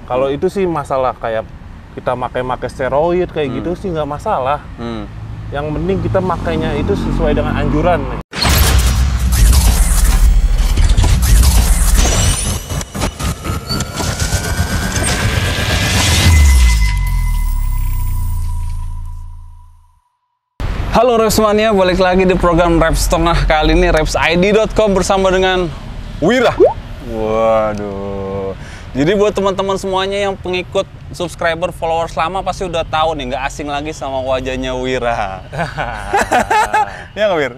Kalau itu sih masalah kayak kita pakai steroid kayak gitu sih nggak masalah. Yang penting kita makainya itu sesuai dengan anjuran nih. Halo Rapsmania, balik lagi di program Raps Tengah. Kali ini rapsid.com bersama dengan Wira. Waduh. Jadi buat teman-teman semuanya yang pengikut, subscriber, followers lama pasti udah tahu nih, nggak asing lagi sama wajahnya Wira. Ya nggak Wir?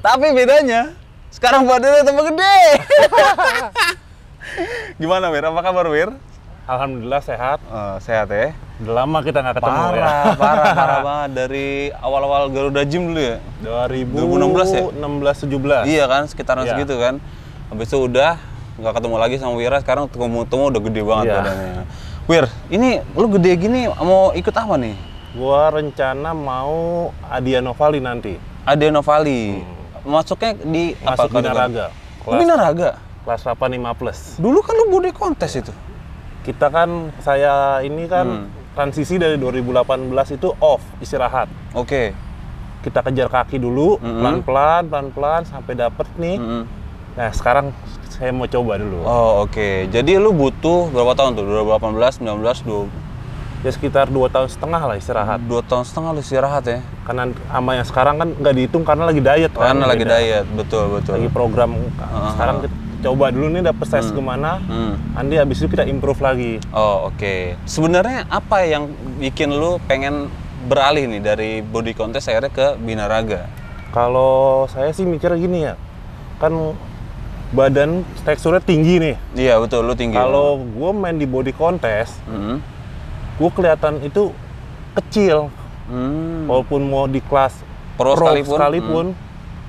Tapi bedanya, sekarang badannya tambah gede. Gimana Wir? Apa kabar Wir? Alhamdulillah sehat. Sehat ya? Udah lama kita nggak ketemu ya. Parah banget. Dari awal-awal Garuda Gym dulu ya? 2016 ya? 16-17. Iya kan, sekitaran Iya. segitu kan. Habis itu udah nggak ketemu lagi sama Wira, sekarang ketemu udah gede banget Iya. badannya. Wir, ini lu gede gini mau ikut apa nih? Gua rencana mau Adianovali nanti. Adenovali. Masuknya di apa? Masuk Binaraga. Binaraga? Kelas 85+. Dulu kan lu body contest itu. Kita kan, saya ini kan transisi dari 2018 itu off, istirahat. Oke. Kita kejar kaki dulu, pelan-pelan sampai dapet nih. Nah, sekarang saya mau coba dulu. Oh, oke. Jadi lu butuh berapa tahun tuh? 2018, 19, 20. Ya sekitar 2,5 tahun lah istirahat. 2,5 tahun lu istirahat ya? Karena sama yang sekarang kan nggak dihitung karena lagi diet. Karena kan, lagi beda. diet, betul. Lagi program. Sekarang kita coba dulu nih dapet size gimana. Nanti habis itu kita improve lagi. Oh, oke. Sebenarnya apa yang bikin lu pengen beralih nih dari body contest akhirnya ke Binaraga? Kalau saya sih mikir gini ya, kan badan teksturnya tinggi nih. Iya betul, lu tinggi. Kalau gue main di body contest, gue kelihatan itu kecil. Walaupun mau di kelas Pro sekalipun,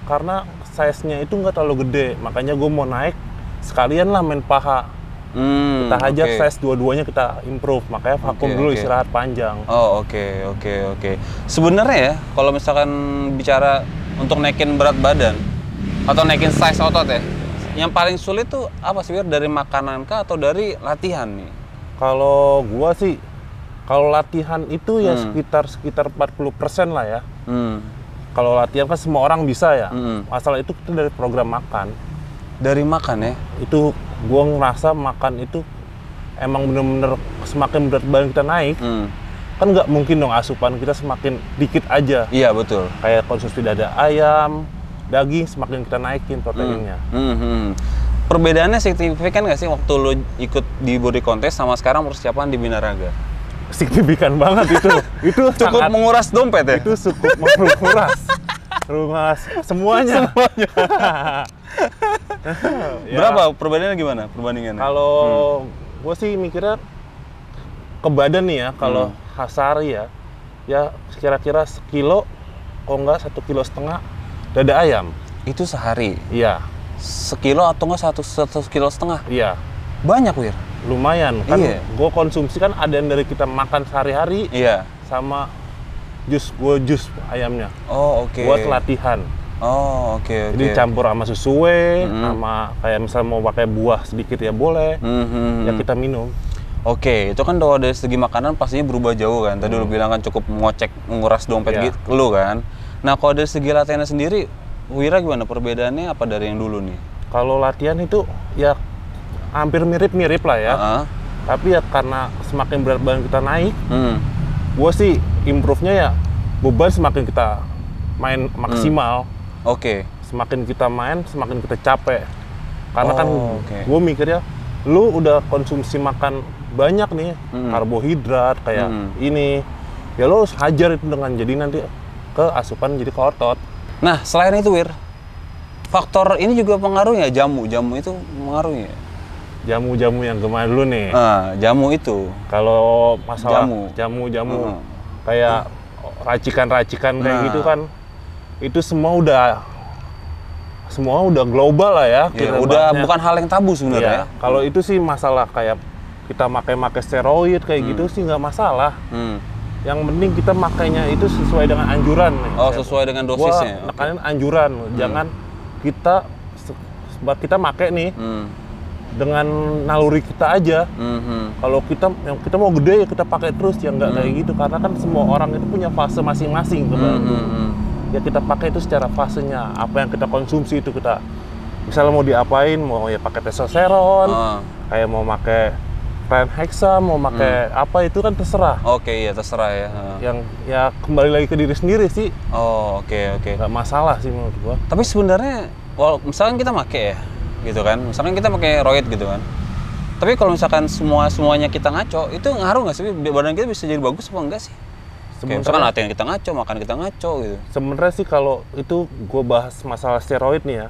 karena size-nya itu nggak terlalu gede. Makanya gue mau naik, sekalian lah main paha. Kita hajar size dua-duanya kita improve. Makanya vakum dulu istirahat panjang. Oh oke. Sebenarnya ya, kalau misalkan bicara untuk naikin berat badan atau naikin size otot ya, yang paling sulit tuh apa sih Wir? Dari makanan kah atau dari latihan nih? Kalau gua sih, kalau latihan itu ya sekitar 40% lah ya. Kalau latihan kan semua orang bisa ya. Masalah itu dari program makan. Dari makan ya? Itu gua ngerasa makan itu emang bener-bener semakin berat badan kita naik, kan nggak mungkin dong asupan kita semakin dikit aja. Iya betul. Kayak konsumsi dada ayam, daging semakin kita naikin proteinnya. Perbedaannya signifikan nggak sih waktu lo ikut di body contest sama sekarang persiapan di Binaraga? Signifikan banget itu. Itu Cukup sangat, menguras dompet ya? itu cukup menguras semuanya. Ya, Berapa perbedaannya gimana perbandingannya? kalau gue sih mikirnya ke badan nih ya, kalau Hasari ya kira-kira sekilo, kalau nggak 1,5 kilo dada ayam. Itu sehari? Iya, Sekilo atau nggak 1,5 kilo? iya. Banyak Wir? Lumayan kan. Iya. Gue konsumsi kan ada yang dari kita makan sehari-hari Iya. sama jus ayamnya. Oh oke. Buat latihan. Oh oke. Jadi campur sama susuwe, sama kayak misalnya mau pakai buah sedikit ya boleh. Ya kita minum. Oke, itu kan dari segi makanan pastinya berubah jauh kan. Tadi lu bilang kan cukup menguras dompet Iya. gitu lu kan. Nah kalau dari segi latihannya sendiri, Wira gimana perbedaannya apa dari yang dulu nih? Kalau latihan itu ya hampir mirip-mirip lah ya. Tapi ya karena semakin berat badan kita naik, gue sih improve-nya ya beban semakin kita main maksimal. Oke. Semakin kita main, semakin kita capek. Karena kan oke. gue mikirnya, lu udah konsumsi makan banyak nih, karbohidrat kayak ini. Ya lu harus hajar itu dengan jadi nanti ke asupan jadi ke otot. Nah selain itu Wir, faktor ini juga pengaruhnya, jamu itu mengaruhnya. Jamu-jamu yang gimana dulu nih? Jamu itu. Kalau masalah Jamu. jamu kayak racikan-racikan kayak gitu kan, itu semua udah global lah ya. Ya, udah bukan hal yang tabu sebenarnya. Ya, kalau itu sih masalah kayak kita pakai steroid kayak gitu sih nggak masalah. Yang penting kita makainya itu sesuai dengan anjuran. Oh, sesuai dengan dosisnya. Gua nekanin anjuran, jangan kita make nih. dengan naluri kita aja. Kalau kita mau gede ya kita pakai terus, ya nggak kayak gitu, karena kan semua orang itu punya fase masing-masing. Ya kita pakai itu secara fasenya, apa yang kita konsumsi itu kita, misalnya mau diapain, mau ya pakai testosteron, kayak mau pakai Hexa, mau pakai apa itu kan terserah. Oke, iya terserah ya. Yang ya kembali lagi ke diri sendiri sih. Oh, oke. Nggak masalah sih menurut gua. Tapi sebenarnya, misalkan kita pakai ya, gitu kan, misalkan kita pakai roid gitu kan, tapi kalau misalkan semuanya kita ngaco, itu ngaruh nggak sih? Badan kita bisa jadi bagus apa enggak sih? Kayak misalkan latihan kita ngaco, makan kita ngaco gitu. Sebenarnya sih kalau itu gue bahas masalah steroid nih ya,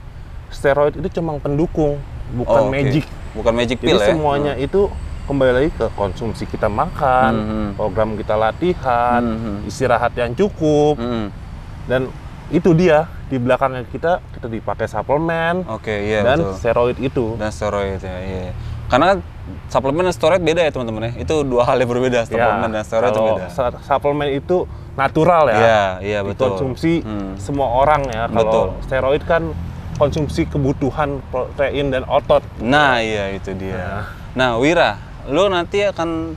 steroid itu cuma pendukung, bukan magic. Bukan magic pill. Jadi semuanya itu kembali lagi ke konsumsi kita makan, program kita latihan, istirahat yang cukup, dan itu dia di belakangnya kita dipakai suplemen, dan betul. steroid itu. Dan steroid ya, iya. Karena suplemen dan steroid beda ya teman-teman ya. Itu dua hal yang berbeda, suplemen dan steroid itu beda. Suplemen itu natural ya. Iya, betul. Konsumsi semua orang ya. Kalau steroid kan konsumsi kebutuhan protein dan otot. Nah, iya itu dia. Nah, Wira, lo nanti akan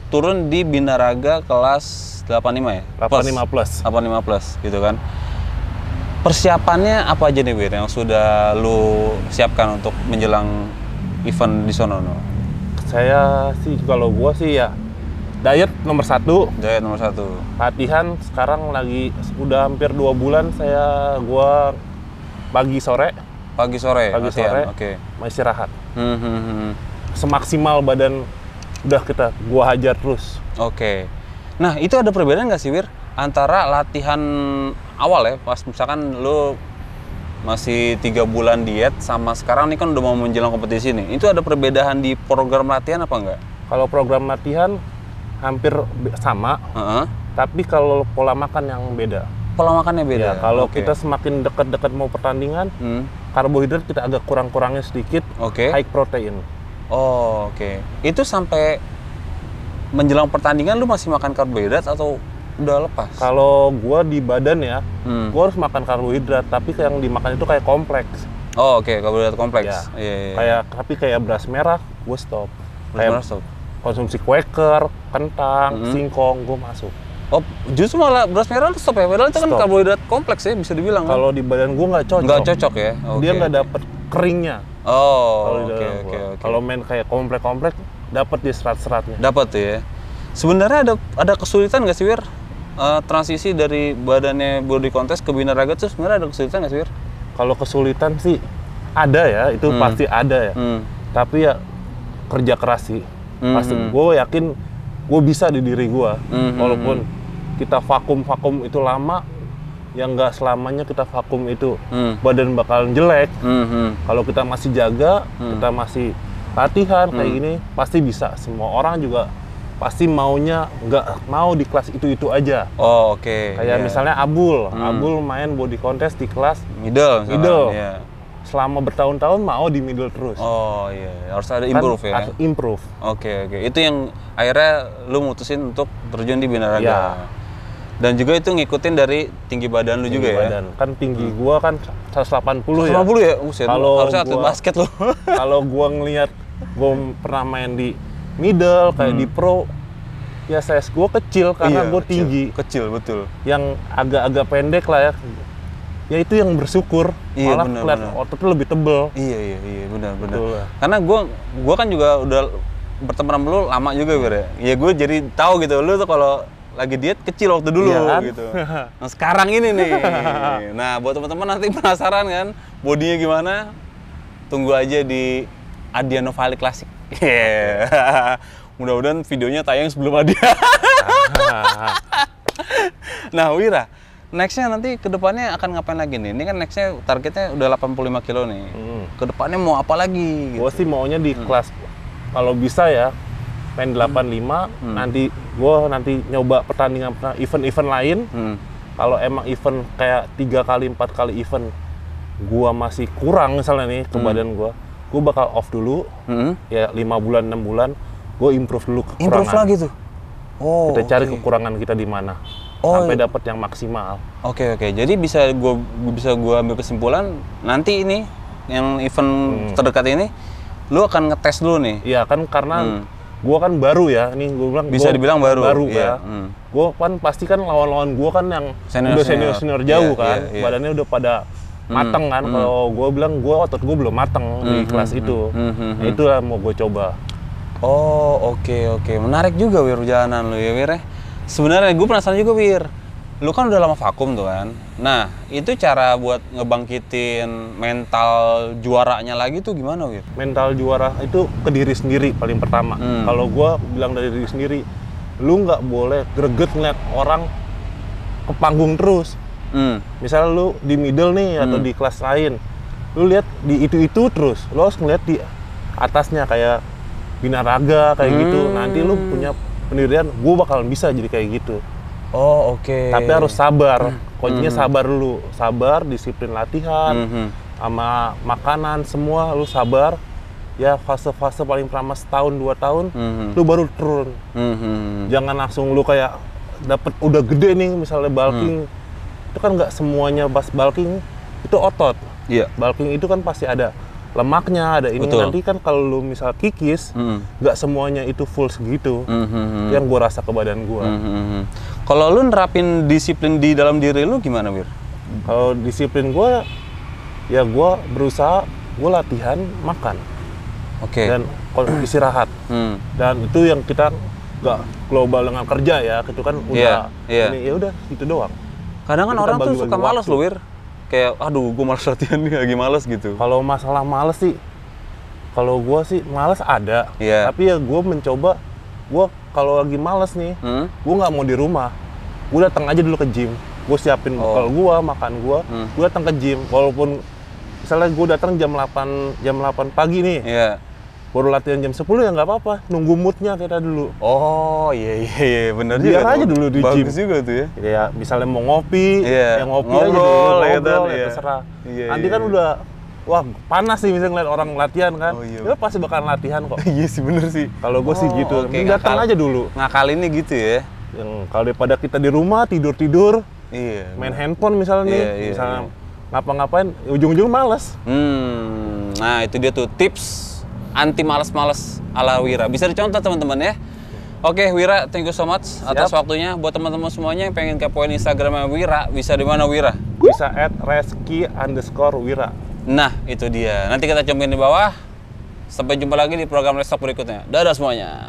turun di Binaraga kelas 85 ya? 85 plus. 85 plus gitu kan. Persiapannya apa aja nih Wir yang sudah lo siapkan untuk menjelang event di sono? Saya sih, kalau gua sih ya diet nomor 1. Diet nomor 1. Latihan sekarang lagi udah hampir 2 bulan gua pagi sore. Pagi sore. Oke. Mau istirahat. Semaksimal badan udah gua hajar terus. Oke. Nah, itu ada perbedaan nggak sih Wir antara latihan awal ya, pas misalkan lo masih 3 bulan diet sama sekarang nih kan udah mau menjelang kompetisi nih, itu ada perbedaan di program latihan apa enggak? Kalau program latihan hampir sama, tapi kalau pola makan yang beda. Pola makannya beda? Ya, kalau kita semakin dekat-dekat mau pertandingan, karbohidrat kita agak kurang-kurangnya sedikit, high protein. Oh, oke. Itu sampai menjelang pertandingan lu masih makan karbohidrat atau udah lepas? Kalau gua di badan ya, gua harus makan karbohidrat, tapi yang dimakan itu kayak kompleks. Oh, oke, karbohidrat kompleks. Ya. Iya. Tapi kayak beras merah, gua stop. Beras stop. Konsumsi Quaker, kentang, singkong, gua masuk. Oh, justru malah beras merah lu stop ya? Padahal itu kan karbohidrat kompleks ya, bisa dibilang kan? Kalau di badan gua nggak cocok. Nggak cocok ya? Dia nggak dapet keringnya. Oh, oke. Kalau main kayak komplek-komplek, dapat di serat-seratnya. Dapat tuh ya. Sebenarnya ada kesulitan nggak sih Wir? Transisi dari badannya body contest ke Binaraga tuh sebenarnya ada kesulitan nggak sih Wir? Kalau kesulitan sih ada ya, itu pasti ada ya. Tapi ya kerja keras sih. Pasti gue yakin gue bisa di diri gue. Walaupun kita vakum itu lama, yang nggak selamanya kita vakum itu badan bakalan jelek. Kalau kita masih jaga, kita masih latihan kayak gini, pasti bisa. Semua orang juga pasti maunya nggak mau di kelas itu aja. Oh, oke. Kayak misalnya Abul main body contest di kelas middle. Selama bertahun-tahun mau di middle terus. Oh iya, harus ada improve ya. Harus improve. Oke. Itu yang akhirnya lu mutusin untuk terjun di Binaraga. Ya. Dan juga itu ngikutin dari tinggi badan lu juga ya. Kan tinggi gua kan 180 ya. 180 ya? Harusnya atlet basket lu. Kalau gua ngelihat gua pernah main di middle kayak di pro, ya size gue kecil karena gue tinggi. Kecil, betul. Yang agak-agak pendek lah ya itu yang bersyukur. Iya, malah kelihatan ototnya lebih tebel. Iya, benar. Karena gue kan juga udah berteman sama lu lama juga ya. Ya gue jadi tahu gitu, lu tuh kalau lagi diet kecil waktu dulu kan? Gitu. Nah sekarang ini nih. Nah buat teman-teman nanti penasaran kan bodinya gimana, tunggu aja di Adiano Valley Classic. Mudah-mudahan videonya tayang sebelum Adia. Nah Wira, nextnya nanti kedepannya akan ngapain lagi nih? Ini kan nextnya targetnya udah 85 kilo nih. Kedepannya mau apa lagi? Gue sih maunya di kelas, kalau bisa ya main 85. Nanti nyoba pertandingan event-event lain. Kalau emang event kayak 3 kali 4 kali event gue masih kurang misalnya nih ke badan gue bakal off dulu, ya 5 bulan 6 bulan, gue improve dulu kekurangan. Improve lagi tuh. Oh. Kita cari kekurangan kita di mana, sampai dapat yang maksimal. Oke. Jadi bisa gue ambil kesimpulan nanti ini yang event terdekat ini lu akan ngetes dulu nih. Iya kan, karena gue kan baru ya, ini gue bilang bisa dibilang baru ya. Gue kan pasti kan lawan-lawan gue kan yang udah senior jauh kan, badannya udah pada mateng kan. Kalau gue bilang otot gue belum mateng di kelas itu. Nah, itu lah mau gue coba. Oh oke. Menarik juga Wir perjalanan lu ya Wir. Sebenarnya gue penasaran juga Wir. Lu kan udah lama vakum tuh kan. Nah, itu cara buat ngebangkitin mental juaranya lagi tuh gimana, Wir? Mental juara itu ke diri sendiri paling pertama. Kalau gua bilang dari diri sendiri, lu nggak boleh greget ngeliat orang ke panggung terus. Misalnya lu di middle nih atau di kelas lain, lu lihat di itu terus. Lu harus ngeliat di atasnya kayak binaraga kayak gitu. Nanti lu punya pendirian, gua bakalan bisa jadi kayak gitu. Oh oke. Tapi harus sabar, kuncinya sabar dulu, sabar, disiplin latihan, sama makanan semua lu sabar. Ya fase-fase paling pertama setahun 2 tahun, lu baru turun. Jangan langsung lu kayak dapet udah gede nih misalnya bulking, itu kan nggak semuanya bulking itu otot. Iya. Bulking itu kan pasti ada lemaknya, ada ini. Betul. Nanti kan kalau lu misal kikis, nggak semuanya itu full segitu. Yang gua rasa ke badan gua. Kalau lu nerapin disiplin di dalam diri lu gimana, Wir? Kalau disiplin gue, ya gue berusaha, gue latihan, makan. Oke. Dan istirahat. Dan itu yang kita nggak global dengan kerja ya, itu kan udah, ini ya udah itu doang. Kadang kan Kita orang tuh suka malas waktu. loh, Wir. Kayak, aduh gue malas latihan nih, lagi malas gitu. Kalau masalah males sih, kalau gue sih males ada. Tapi ya gue mencoba, gue kalau lagi males nih, gue nggak mau di rumah. Gue datang aja dulu ke gym. Gue siapin bekal gue, makan gue datang ke gym. Walaupun misalnya gue datang jam 8 pagi nih, baru latihan jam 10 ya nggak apa-apa. Nunggu moodnya kita dulu. Oh iya bener juga. Biar aja dulu di gym. Bagus juga tuh ya. Ya misalnya mau ngopi, ya ngopi aja dulu, ngobrol, ya terserah. Nanti kan udah, wah panas nih misalnya ngeliat orang latihan kan, ya pasti bakalan latihan kok. Iya sih bener sih. Kalau gue sih gitu, datang aja dulu. Ngakalinnya gitu ya. Yang kalau daripada kita di rumah tidur, main handphone misalnya nih, misalnya ngapa-ngapain, ujung-ujung males. Nah itu dia tuh tips anti males-males ala Wira. Bisa dicontoh teman-teman ya. Oke Wira, thank you so much atas waktunya. Buat teman-teman semuanya yang pengen kepoin Instagramnya Wira, bisa di mana Wira? Bisa @reski_wira. Nah, itu dia. Nanti kita cobain di bawah. Sampai jumpa lagi di program Restock berikutnya. Dadah semuanya.